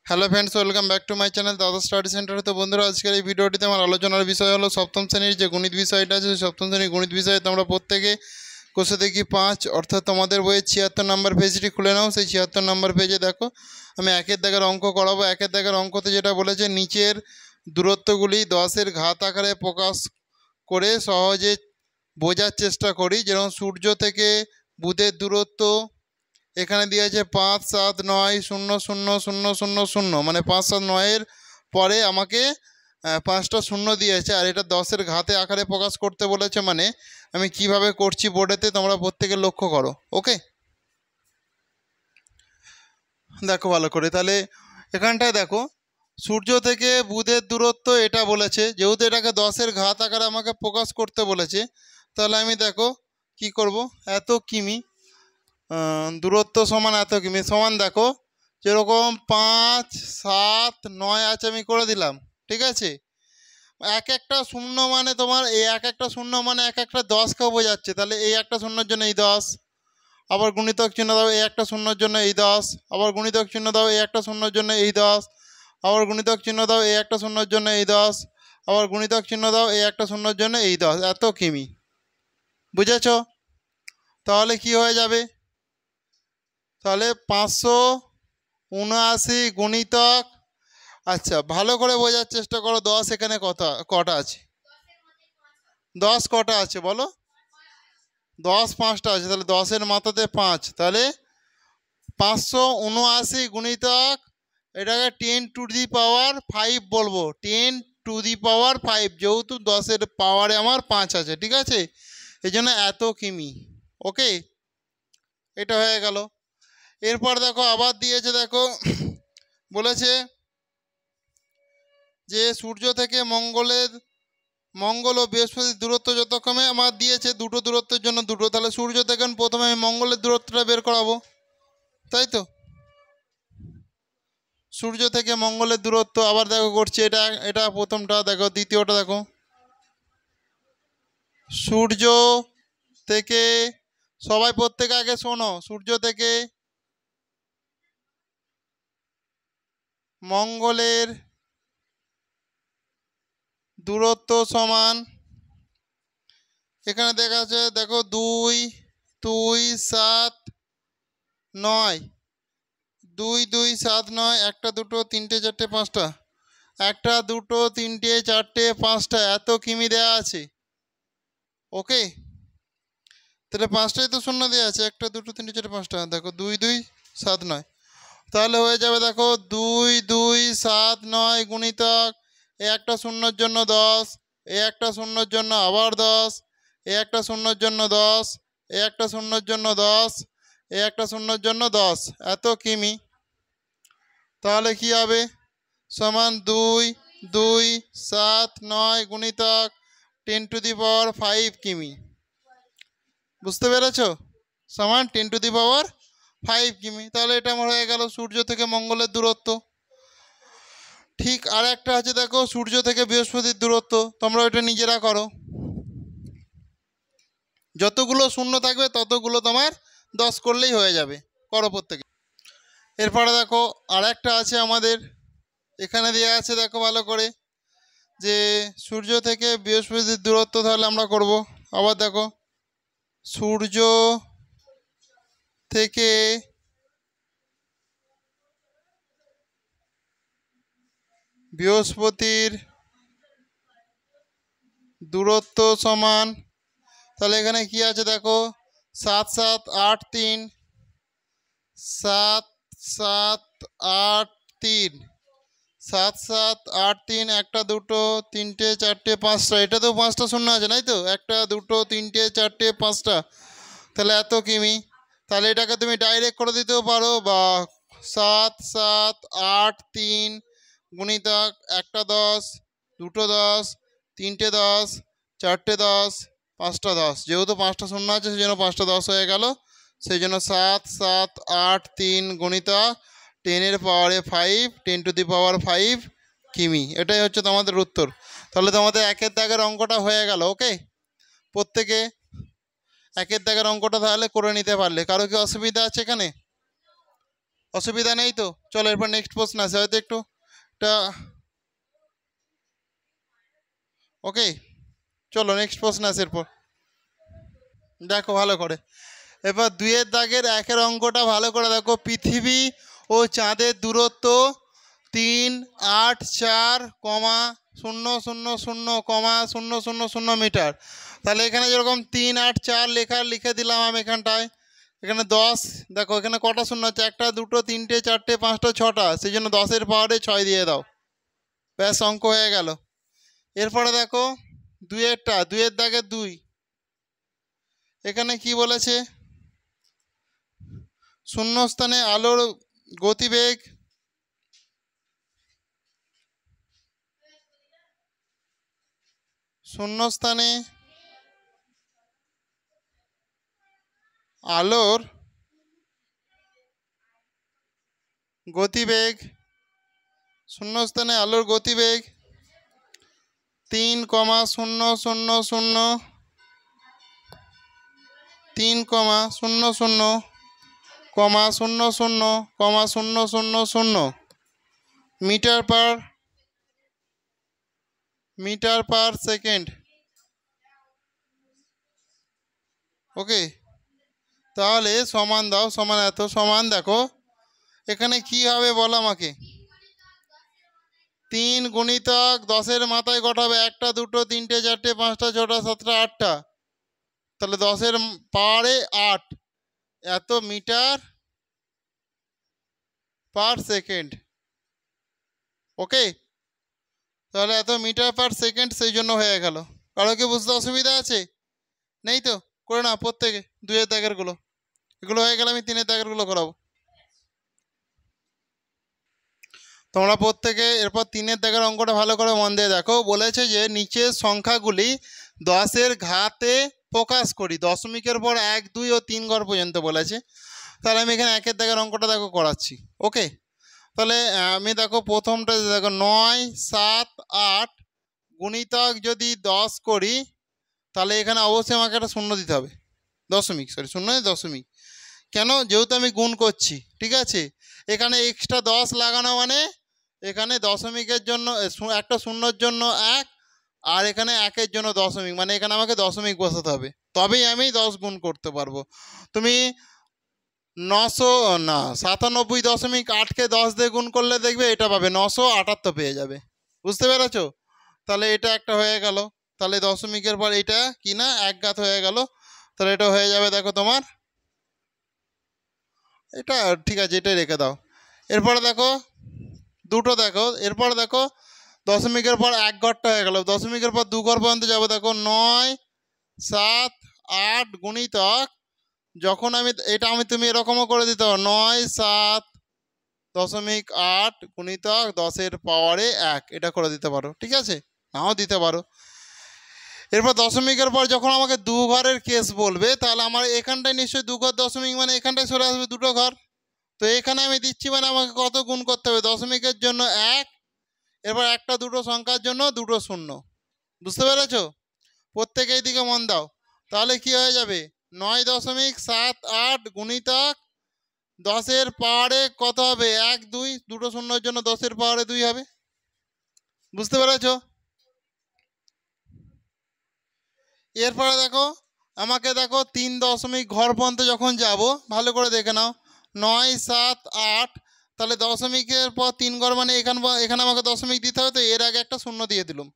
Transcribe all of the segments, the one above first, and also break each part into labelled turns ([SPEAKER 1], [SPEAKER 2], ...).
[SPEAKER 1] Hello friends, welcome back to my channel দাদা study centre. তো বন্ধুরা, আজকের এই ভিডিওটিতে আমার আলোচনার বিষয় হলো সপ্তম শ্রেণীর যে গণিত বিষয়টা আছে, সপ্তম শ্রেণীর গণিত বিষয়ে তোমরা প্রত্যেকে কোষে দেখি 5 অর্থাৎ তোমাদের বইয়ের 76 নম্বর পেজটি খুলে নাও। সেই 76 নম্বর পেজে দেখো আমি একের দাগের অঙ্ক করাবো। একের দাগের অঙ্কতে যেটা বলেছে, নিচের দূরত্বগুলি 10-এর ঘাত আকারে প্রকাশ করে সহজে বোঝার চেষ্টা করি। যেমন সূর্য থেকে বুধের দূরত্ব এখানে দিয়েছে 5, 7, 9, 0, 0, 0, 0, 0, মানে 5, 7, 9-এর পরে আমাকে 5টা শূন্য দিয়েছে, আর এটা 10-এর ঘাতে আকারে প্রকাশ করতে বলেছে। মানে আমি কিভাবে করছি বোর্ডেতে তোমরা প্রত্যেকে লক্ষ্য করো। ওকে, দেখো ভালো করে। তাহলে এখানটায় দেখো সূর্য থেকে বুধের দূরত্ব এটা বলেছে, যেহেতু এটাকে 10-এর ঘাত আকারে আমাকে প্রকাশ করতে বলেছে, তাহলে আমি দেখো কি করব, এত কিমি দূরত্ব সমান এত কিমি সমান, দেখো যেরকম 5, 7, 9 আছে আমি করে দিলাম। ঠিক আছে, এক একটা শূন্য মানে তোমার এই এক একটা শূন্য মানে এক একটা 10কেও বোঝাচ্ছে। তাহলে এই একটা শূন্যর জন্য এই 10, আবার গুণিতক চিহ্ন দাও এই একটা শূন্যর জন্য এই 10, আবার গুণিতক চিহ্ন দাও এই একটা শূন্যর জন্য এই 10, আবার গুণিতক চিহ্ন দাও এই একটা শূন্যর জন্য এই 10, আবার গুণিতক চিহ্ন দাও এই একটা শূন্যর জন্য এই 10। এত কিমি, বুঝেছ? তাহলে কি হয়ে যাবে? তাহলে 579 গুণিতক, আচ্ছা ভালো করে বোঝার চেষ্টা করো, 10 এখানে কটা আছে? 10 কটা আছে বলো? 10 5টা আছে, তাহলে 10-এর মাথাতে 5, তাহলে 579 গুণিতক এটাকে 10⁵ বলবো, 10⁵, যেহেতু 10-এর পাওয়ারে আমার 5 আছে। ঠিক আছে, এই জন্য এত কিমি। ওকে, এটা হয়ে গেল। এরপর দেখো আবার দিয়েছে, দেখো বলেছে যে সূর্য থেকে মঙ্গল ও বৃহস্পতির দূরত্ব যতক্ষণে আমার দিয়েছে, দুটো দূরত্বের জন্য দুটো, তাহলে সূর্য থেকে প্রথমে আমি মঙ্গলের দূরত্বটা বের করাবো, তাই তো? সূর্য থেকে মঙ্গলের দূরত্ব আবার দেখো করছি, এটা প্রথমটা দেখো, দ্বিতীয়টা দেখো সূর্য থেকে, সবাই প্রত্যেকে আগে শোনো, সূর্য থেকে মঙ্গলের দূরত্ব সমান, এখানে দেখা আছে দেখো 2, 2, 7, 9, 2, 2, 7, 9, একটা দুটো তিনটে চারটে পাঁচটা, একটা দুটো তিনটে চারটে পাঁচটা, এত কিমি দেওয়া আছে। ওকে, তাহলে 5টাই তো শূন্য দেওয়া আছে, একটা দুটো তিনটে চারটে পাঁচটা, দেখো 2, 2, 7, 9, তাহলে হয়ে যাবে দেখো 2, 2, 7, 9 গুণিতক এই একটা শূন্যর জন্য 10, এই একটা শূন্যর জন্য আবার 10, এই একটা শূন্যর জন্য 10, এই একটা শূন্যর জন্য 10, এই একটা শূন্যর জন্য 10, এত কিমি। তাহলে কি হবে? সমান 2, 2, 7, 9 গুণিতক 10⁵ কিমি। বুঝতে পেরেছ? সমান 10⁵ কিমি। তাহলে এটা আমার হয়ে গেল সূর্য থেকে মঙ্গলের দূরত্ব। ঠিক আর একটা আছে, দেখো সূর্য থেকে বৃহস্পতির দূরত্ব, তোমরা ওইটা নিজেরা করো। যতগুলো শূন্য থাকবে ততগুলো তোমার 10 করলেই হয়ে যাবে, করো প্রত্যেকে। এরপরে দেখো আর একটা আছে আমাদের, এখানে দেওয়া আছে দেখো ভালো করে, যে সূর্য থেকে বৃহস্পতির দূরত্ব, তাহলে আমরা করব আবার দেখো সূর্য থেকে বৃহস্পতির দূরত্ব সমান, তাহলে এখানে কি আছে দেখো 7, 7, 8, 3, 7, 7, 8, 3, 7, 7, 8, 3, একটা দুটো তিনটে চারটে পাঁচটা, এটা তো 5টা শূন্য আছে, নাই তো? একটা দুটো তিনটে চারটে পাঁচটা, তাহলে এত কিমি। তাহলে এটাকে তুমি ডাইরেক্ট করে দিতেও পারো, বা 7, 7, 8, 3 গুণিতক একটা 10, দুটো 10, তিনটে 10, চারটে 10, পাঁচটা 10, যেহেতু 5টা শূন্য আছে সেই জন্য 5টা 10 হয়ে গেল। সেই জন্য 7, 7, 8, 3 গুণিতক 10⁵, 10⁵ কিমি, এটাই হচ্ছে তোমাদের উত্তর। তাহলে তোমাদের একের দাগের অঙ্কটা হয়ে গেল। ওকে, প্রত্যেকে একের দাগের অঙ্কটা তাহলে করে নিতে পারলে। কারো কি অসুবিধা আছে এখানে? অসুবিধা নেই তো? চলো এরপর নেক্সট প্রশ্ন আছে, হয়তো একটু এটা ওকে। চলো নেক্সট প্রশ্ন আছে এরপর, দেখো ভালো করে। এবার 2-এর দাগের 1-এর অঙ্কটা ভালো করে দেখো। পৃথিবী ও চাঁদের দূরত্ব 384,000,000 মিটার। তাহলে এখানে যেরকম 384 লিখে দিলাম আমি এখানটায়। এখানে 10, দেখো এখানে কটা শূন্য আছে, 1টা 2টো 3টে 4টে 5টা 6টা, সেই জন্য 10-এর পাওয়ারে 6 দিয়ে দাও, ব্যাস অঙ্ক হয়ে গেল। এরপরে দেখো 2-এর দাগের 2, এখানে কি বলেছে, শূন্যস্থানে আলোর গতিবেগ শূন্যস্থানে আলোর গতিবেগ 3,00,00,00,00,00,000 মিটার পার সেকেন্ড। ওকে, তাহলে সমান দাও, সমান এত সমান, দেখো এখানে কি হবে বলো আমাকে। 3 গুণিতক 10-এর মাথায় কটা হবে, 1টা 2টো 3টে 4টে 5টা 6টা 7টা 8টা, তাহলে 10-এর পাওয়ারে 8, এত মিটার পার সেকেন্ড। ওকে, তাহলে এত মিটার পার সেকেন্ড, সেই জন্য হয়ে গেল। কারো কি বুঝতে অসুবিধা আছে? নেই তো? করে না প্রত্যেকে 2-এর দাগেরগুলো, এগুলো হয়ে গেলে আমি 3-এর দাগেরগুলো করাবো। তোমরা প্রত্যেকে এরপর 3-এর দাগের অঙ্কটা ভালো করে মন দিয়ে দেখো। বলেছে যে নিচের সংখ্যাগুলি 10-এর ঘাতে প্রকাশ করি, দশমিকের পর 1, 2 ও 3 ঘর পর্যন্ত বলেছে। তাহলে আমি এখানে 1-এর দাগের অঙ্কটা দেখো করাচ্ছি। ওকে, তাহলে আমি দেখো প্রথমটা দেখো 9, 7, 8 গুণিতক যদি 10 করি, তাহলে এখানে অবশ্যই আমাকে একটা শূন্য দিতে হবে, শূন্য দশমিক। কেন? যেহেতু আমি গুণ করছি, ঠিক আছে। এখানে এক্সট্রা 10 লাগানো মানে এখানে দশমিকের জন্য একটা শূন্যর জন্য 1, আর এখানে 1-এর জন্য দশমিক, মানে এখানে আমাকে দশমিক বসাতে হবে, তবেই আমি 10 গুণ করতে পারবো। তুমি 97.8কে 10 দিয়ে গুণ করলে দেখবে এটা পাবে 978 পেয়ে যাবে, বুঝতে পেরেছো? তাহলে এটা একটা হয়ে গেল। তাহলে দশমিকের পর এটা কি না একঘাত হয়ে গেল, তাহলে এটা হয়ে যাবে দেখো তোমার এটা, ঠিক আছে এটাই রেখে দাও। এরপরে দেখো দুটো, দেখো এরপরে দেখো দশমিকের পর 1 ঘরটা হয়ে গেল, দশমিকের পর 2 ঘর পর্যন্ত যাবো। দেখো 9, 7, 8 গুণিতক, যখন আমি এটা তুমি এরকমও করে দিতে পারো, 9, 7, 0.8 গুণিতক 10-এর পাওয়ারে 1, এটা করে দিতে পারো, ঠিক আছে, নাও দিতে পারো। এরপর দশমিকের পর যখন আমাকে 2 ঘরের কেস বলবে, তাহলে আমার এখানটায় নিশ্চয়ই 2 ঘর দশমিক, মানে এখানটায় চলে আসবে 2টো ঘর। তো এখানে আমি দিচ্ছি মানে আমাকে কত গুণ করতে হবে, দশমিকের জন্য 1, এরপর 1টা 2টো সংখ্যার জন্য 2টো শূন্য, বুঝতে পেরেছো? প্রত্যেকে এই দিকে মন দাও। তাহলে কি হয়ে যাবে, 9.78 গুণিতক 10-এর পাওয়ারে কত হবে, 1, 2, 2টো শূন্যর জন্য 10-এর পাওয়ারে 2 হবে, বুঝতে পেরেছো? এরপরে দেখো আমাকে দেখো 3 দশমিক ঘর পর্যন্ত যখন যাব, ভালো করে দেখে নাও, 9, 7, 8, তাহলে দশমিকের পর 3 ঘর মানে এখানে আমাকে দশমিক দিতে হবে, তো এর আগে একটা শূন্য দিয়ে দিলাম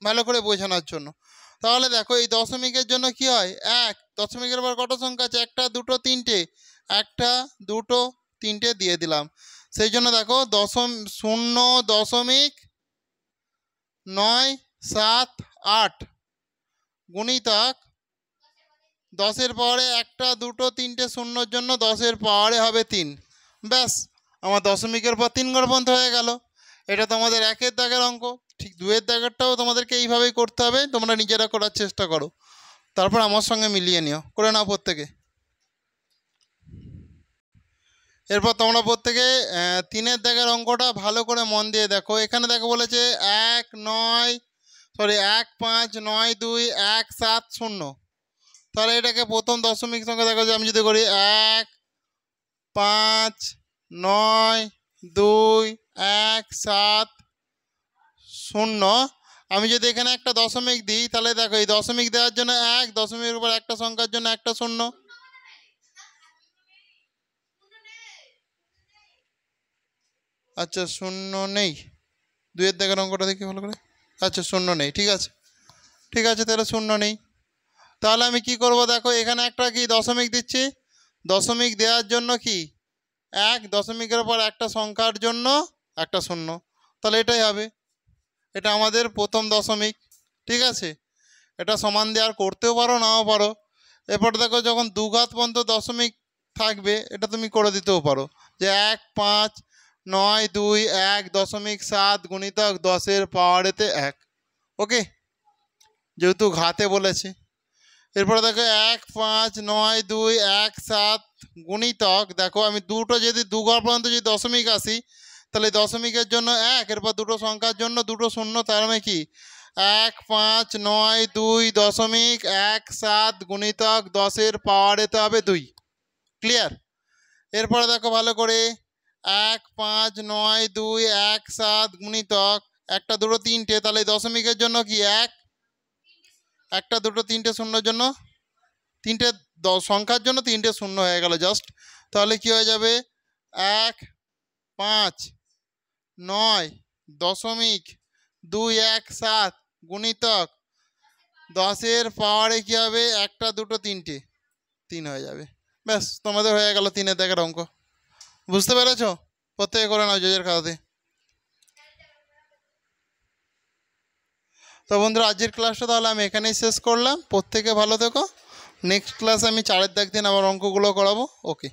[SPEAKER 1] ভালো করে বোঝানোর জন্য। তাহলে দেখো এই দশমিকের জন্য কি হয়, 1, দশমিকের পর কত সংখ্যা আছে, 1টা 2টো 3টে, 1টা 2টো 3টে দিয়ে দিলাম, সেই জন্য দেখো 0.978 গুণিতক 10-এর পাওয়ারে 1টা 2টো 3টে শূন্যর জন্য 10-এর পাওয়ারে হবে 3, ব্যাস আমার দশমিকের পর 3 ঘর পর্যন্ত হয়ে গেল। এটা তোমাদের 1-এর দাগের অঙ্ক। ঠিক 2-এর দাগেরটাও তোমাদেরকে এইভাবেই করতে হবে, তোমরা নিজেরা করার চেষ্টা করো, তারপর আমার সঙ্গে মিলিয়ে নিও, করে নাও প্রত্যেকে। এরপর তোমরা প্রত্যেকে 3-এর দাগের অঙ্কটা ভালো করে মন দিয়ে দেখো। এখানে দেখো বলেছে 1, 5, 9, 2, 1, 7, 0। তাহলে এটাকে প্রথম দশমিক সংখ্যা দেখো যে আমি যদি করি 1, 5, 9 2 1 7 0। আমি যদি এখানে একটা দশমিক দিই তাহলে দেখো এই দশমিক দেওয়ার জন্য 1, দশমিকের উপর একটা সংখ্যার জন্য একটা 0। আচ্ছা 0 নেই, 2-এর দাগের অঙ্কটা দেখি ভালো করে। আচ্ছা 0 নেই, ঠিক আছে ঠিক আছে, তাহলে 0 নেই। তাহলে আমি কি করব, দেখো এখানে একটা কি দশমিক দিচ্ছি, দশমিক দেওয়ার জন্য কি 1, দশমিকের উপর একটা সংখ্যার জন্য একটা 0, তাহলে এটাই হবে, এটা আমাদের প্রথম দশমিক। ঠিক আছে, এটা সমান দিয়ে আর করতেও পারো নাও পারো। এরপর দেখো যখন দুঘাত পর্যন্ত দশমিক থাকবে এটা তুমি করে দিতেও পারো, যে 1 5 9 2 1 দশমিক 7 গুণিতক 10-এর পাওয়ারেতে 1। ওকে, যেহেতু ঘাতে বলেছে। এরপরে দেখো 1 5 9 2 1 7 গুণিতক, দেখো আমি দুটো যদি দুঘর পর্যন্ত যদি দশমিক আসি তাহলে দশমিকের জন্য 1, এরপর দুটো সংখ্যার জন্য দুটো 0, তার মানে কি 1 5 9 2 দশমিক 1 7 গুণিতক 10-এর পাওয়ারেতে হবে 2। ক্লিয়ার? এরপরে দেখো ভালো করে 1 5 9 2 1 7 গুণিতক একটা দুটো তিনটে, তাহলে দশমিকের জন্য কি 1, একটা দুটো তিনটে শূন্যর জন্য তিনটে সংখ্যার জন্য তিনটে 0 হয়ে গেল জাস্ট। তাহলে কি হয়ে যাবে 1 5 9 দশমিক 2 1 7 গুণিতক 10-এর পাওয়ারে কি হবে একটা দুটো তিনটে 3 হয়ে যাবে। ব্যাস, তোমাদের হয়ে গেল 3-এর দাগের অঙ্ক। বুঝতে পেরেছো? প্রত্যেকে করে নাও জেজের খাতাতে। তো বন্ধুরা আজকের ক্লাসটা তাহলে আমি এখানেই শেষ করলাম। প্রত্যেকে ভালো থেকো। নেক্সট ক্লাসে আমি 4-এর দাগ দিন আবার অঙ্কগুলো করাবো। ওকে।